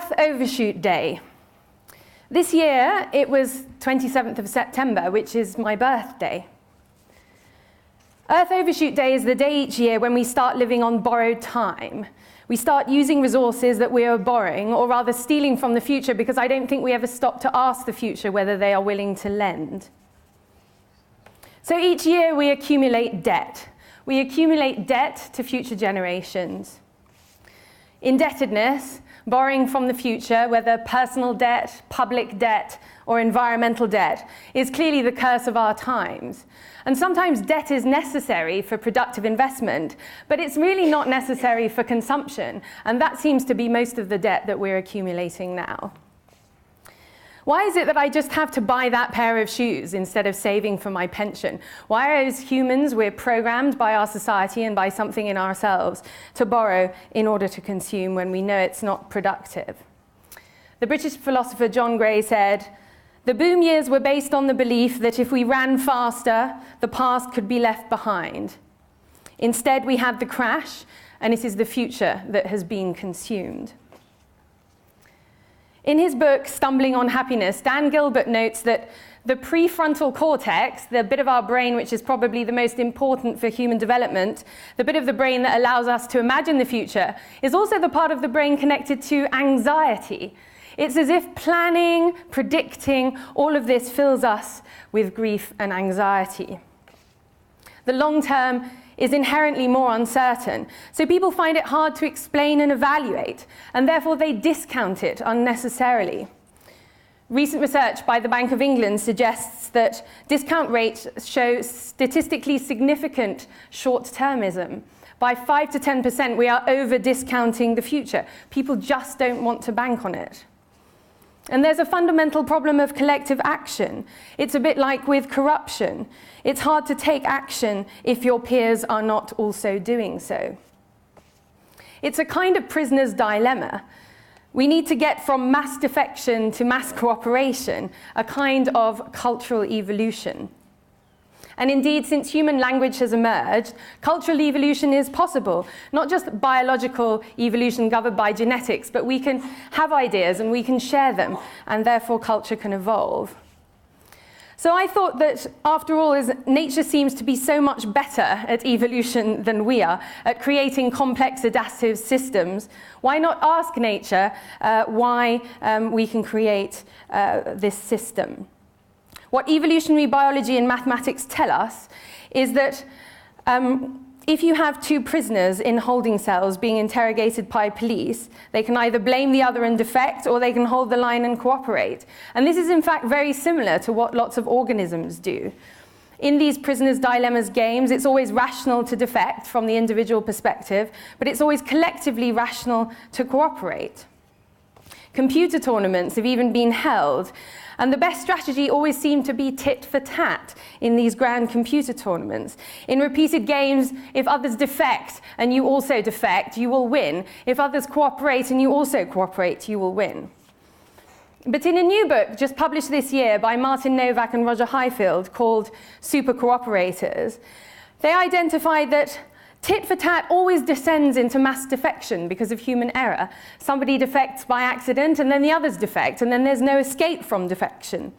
Earth Overshoot Day. This year, it was 27th of September, which is my birthday. Earth Overshoot Day is the day each year when we start living on borrowed time. We start using resources that we are borrowing, or rather stealing from the future, because I don't think we ever stop to ask the future whether they are willing to lend. So each year we accumulate debt. We accumulate debt to future generations. Indebtedness, borrowing from the future, whether personal debt, public debt, or environmental debt, is clearly the curse of our times. And sometimes debt is necessary for productive investment, but it's really not necessary for consumption, and that seems to be most of the debt that we're accumulating now. Why is it that I just have to buy that pair of shoes instead of saving for my pension? Why, as humans, we're programmed by our society and by something in ourselves to borrow in order to consume when we know it's not productive? The British philosopher John Gray said, "The boom years were based on the belief that if we ran faster, the past could be left behind. Instead, we had the crash, and it is the future that has been consumed." In his book, Stumbling on Happiness, Dan Gilbert notes that the prefrontal cortex, the bit of our brain which is probably the most important for human development, the bit of the brain that allows us to imagine the future, is also the part of the brain connected to anxiety. It's as if planning, predicting, all of this fills us with grief and anxiety. The long term is inherently more uncertain, so people find it hard to explain and evaluate, and therefore they discount it unnecessarily. Recent research by the Bank of England suggests that discount rates show statistically significant short-termism. By 5 to 10%, we are over-discounting the future. People just don't want to bank on it. And there's a fundamental problem of collective action. It's a bit like with corruption. It's hard to take action if your peers are not also doing so. It's a kind of prisoner's dilemma. We need to get from mass defection to mass cooperation, a kind of cultural evolution. And indeed, since human language has emerged, cultural evolution is possible. Not just biological evolution governed by genetics, but we can have ideas and we can share them, and therefore culture can evolve. So I thought that, after all, as nature seems to be so much better at evolution than we are, at creating complex adaptive systems, why not ask nature why we can create this system? What evolutionary biology and mathematics tell us is that if you have two prisoners in holding cells being interrogated by police, they can either blame the other and defect, or they can hold the line and cooperate. And this is in fact very similar to what lots of organisms do. In these prisoners' dilemmas games, it's always rational to defect from the individual perspective, but it's always collectively rational to cooperate. Computer tournaments have even been held, and the best strategy always seemed to be tit for tat in these grand computer tournaments. In repeated games, if others defect and you also defect, you will win. If others cooperate and you also cooperate, you will win. But in a new book just published this year by Martin Novak and Roger Highfield called Supercooperators, they identified that tit for tat always descends into mass defection because of human error. Somebody defects by accident, and then the others defect, and then there's no escape from defection.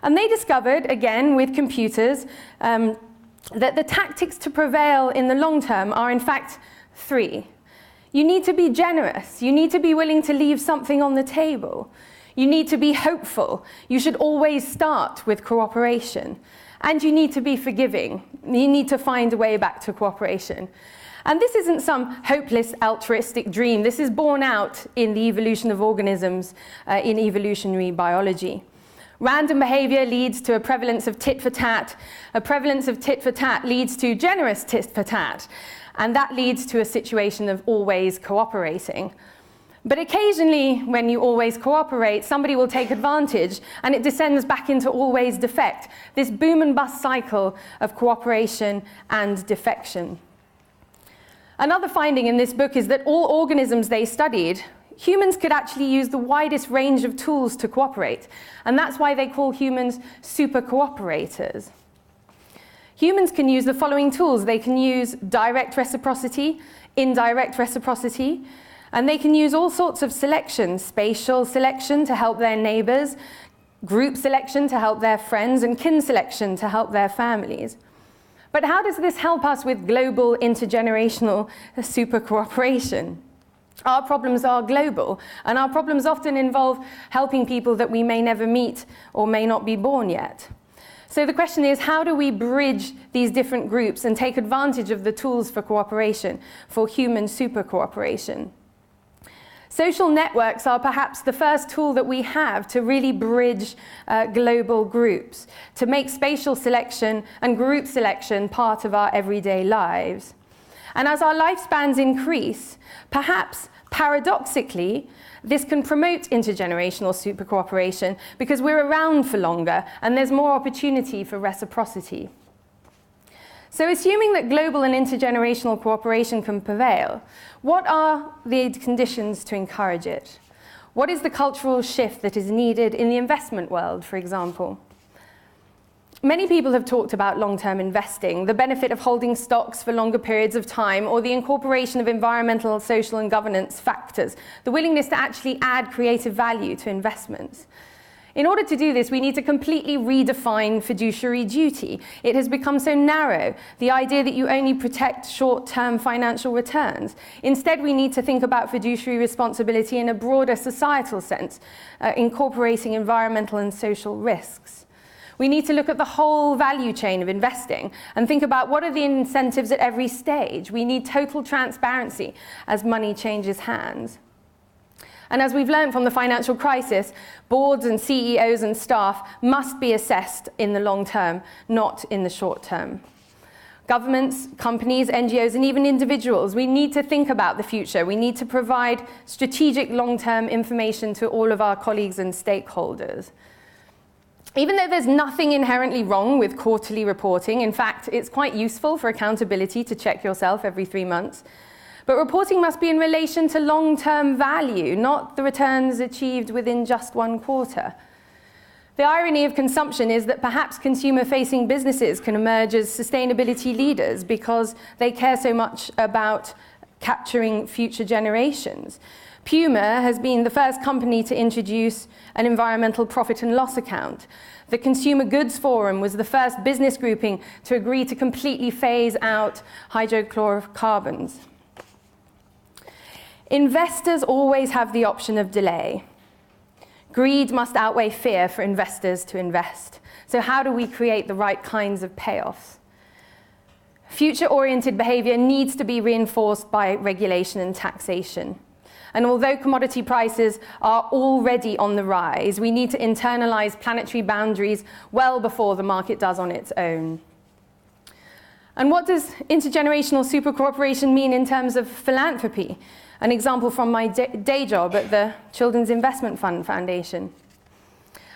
And they discovered, again with computers, that the tactics to prevail in the long term are in fact three. You need to be generous. You need to be willing to leave something on the table. You need to be hopeful. You should always start with cooperation. And you need to be forgiving. You need to find a way back to cooperation. And this isn't some hopeless altruistic dream. This is borne out in the evolution of organisms in evolutionary biology. Random behavior leads to a prevalence of tit for tat. A prevalence of tit for tat leads to generous tit for tat. And that leads to a situation of always cooperating. But occasionally, when you always cooperate, somebody will take advantage, and it descends back into always defect, this boom and bust cycle of cooperation and defection. Another finding in this book is that all organisms they studied, humans could actually use the widest range of tools to cooperate, and that's why they call humans supercooperators. Humans can use the following tools. They can use direct reciprocity, indirect reciprocity, And they can use all sorts of selection, spatial selection to help their neighbors, group selection to help their friends, and kin selection to help their families. But how does this help us with global intergenerational super cooperation? Our problems are global, and our problems often involve helping people that we may never meet or may not be born yet. So the question is, how do we bridge these different groups and take advantage of the tools for cooperation, for human super cooperation? Social networks are perhaps the first tool that we have to really bridge global groups, to make spatial selection and group selection part of our everyday lives. And as our lifespans increase, perhaps paradoxically, this can promote intergenerational super cooperation because we're around for longer and there's more opportunity for reciprocity. So assuming that global and intergenerational cooperation can prevail, what are the conditions to encourage it? What is the cultural shift that is needed in the investment world, for example? Many people have talked about long-term investing, the benefit of holding stocks for longer periods of time, or the incorporation of environmental, social, and governance factors, the willingness to actually add creative value to investments. In order to do this, we need to completely redefine fiduciary duty. It has become so narrow, the idea that you only protect short-term financial returns. Instead, we need to think about fiduciary responsibility in a broader societal sense, incorporating environmental and social risks. We need to look at the whole value chain of investing and think about what are the incentives at every stage. We need total transparency as money changes hands. And as we've learned from the financial crisis, boards and CEOs and staff must be assessed in the long term, not in the short term. Governments, companies, NGOs, and even individuals, we need to think about the future. We need to provide strategic long-term information to all of our colleagues and stakeholders. Even though there's nothing inherently wrong with quarterly reporting, in fact, it's quite useful for accountability to check yourself every 3 months, but reporting must be in relation to long-term value, not the returns achieved within just one quarter. The irony of consumption is that perhaps consumer-facing businesses can emerge as sustainability leaders because they care so much about capturing future generations. Puma has been the first company to introduce an environmental profit and loss account. The Consumer Goods Forum was the first business grouping to agree to completely phase out hydrochlorocarbons. Investors always have the option of delay. Greed must outweigh fear for investors to invest. So how do we create the right kinds of payoffs? Future-oriented behavior needs to be reinforced by regulation and taxation. And although commodity prices are already on the rise, we need to internalize planetary boundaries well before the market does on its own. And what does intergenerational super cooperation mean in terms of philanthropy? An example from my day job at the Children's Investment Fund Foundation.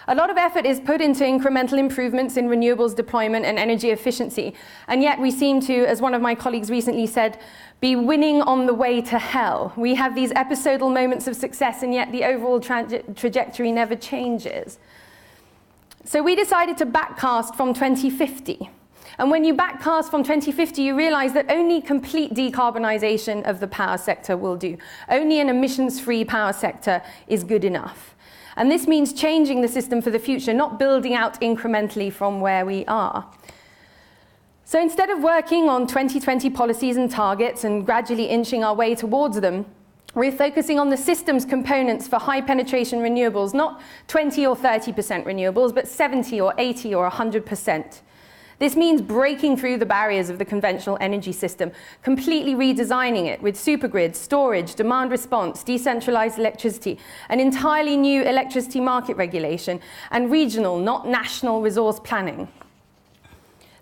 A lot of effort is put into incremental improvements in renewables deployment and energy efficiency, and yet we seem to, as one of my colleagues recently said, be winning on the way to hell. We have these episodal moments of success, and yet the overall trajectory never changes. So we decided to backcast from 2050. And when you backcast from 2050, you realize that only complete decarbonization of the power sector will do. Only an emissions-free power sector is good enough. And this means changing the system for the future, not building out incrementally from where we are. So instead of working on 2020 policies and targets and gradually inching our way towards them, we're focusing on the systems components for high penetration renewables, not 20 or 30% renewables, but 70 or 80 or 100%. This means breaking through the barriers of the conventional energy system, completely redesigning it with supergrids, storage, demand response, decentralized electricity, an entirely new electricity market regulation, and regional, not national, resource planning.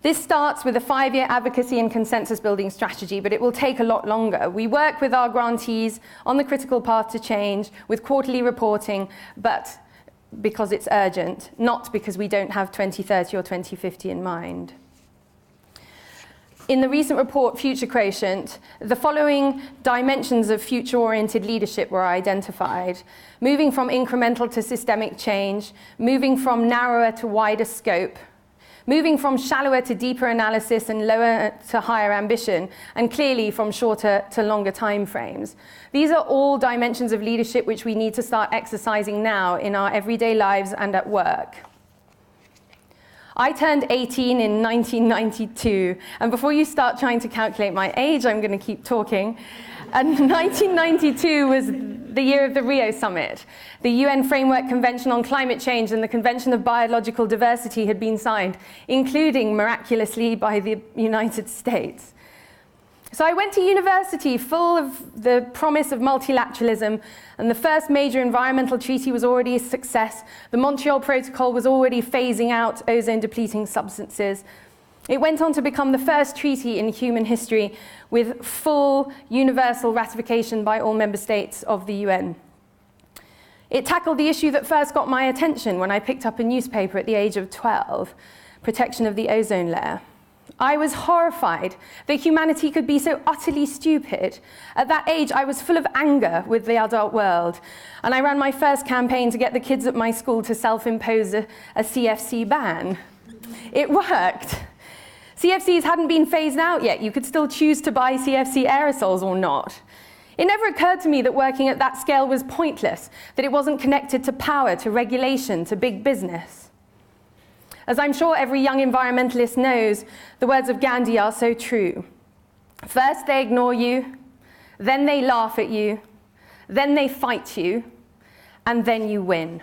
This starts with a 5-year advocacy and consensus building strategy, but it will take a lot longer. We work with our grantees on the critical path to change with quarterly reporting, but because it's urgent, not because we don't have 2030 or 2050 in mind. In the recent report, Future Crescent, the following dimensions of future-oriented leadership were identified: moving from incremental to systemic change, moving from narrower to wider scope, moving from shallower to deeper analysis and lower to higher ambition, and clearly from shorter to longer time frames. These are all dimensions of leadership which we need to start exercising now in our everyday lives and at work. I turned 18 in 1992, and before you start trying to calculate my age, I'm going to keep talking. And 1992 was the year of the Rio Summit. The UN Framework Convention on Climate Change and the Convention of Biological Diversity had been signed, including, miraculously, by the United States. So I went to university full of the promise of multilateralism, and the first major environmental treaty was already a success. The Montreal Protocol was already phasing out ozone-depleting substances. It went on to become the first treaty in human history with full universal ratification by all member states of the UN. It tackled the issue that first got my attention when I picked up a newspaper at the age of 12, protection of the ozone layer. I was horrified that humanity could be so utterly stupid. At that age, I was full of anger with the adult world, and I ran my first campaign to get the kids at my school to self-impose a CFC ban. It worked. CFCs hadn't been phased out yet. You could still choose to buy CFC aerosols or not. It never occurred to me that working at that scale was pointless, that it wasn't connected to power, to regulation, to big business. As I'm sure every young environmentalist knows, the words of Gandhi are so true. First they ignore you, then they laugh at you, then they fight you, and then you win.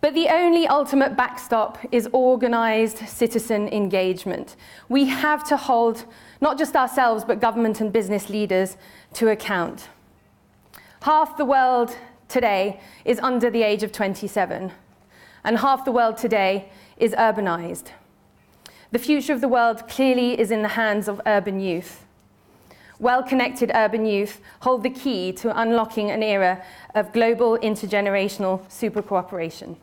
But the only ultimate backstop is organized citizen engagement. We have to hold not just ourselves, but government and business leaders to account. Half the world today is under the age of 27. And half the world today is urbanized. The future of the world clearly is in the hands of urban youth. Well-connected urban youth hold the key to unlocking an era of global intergenerational super cooperation.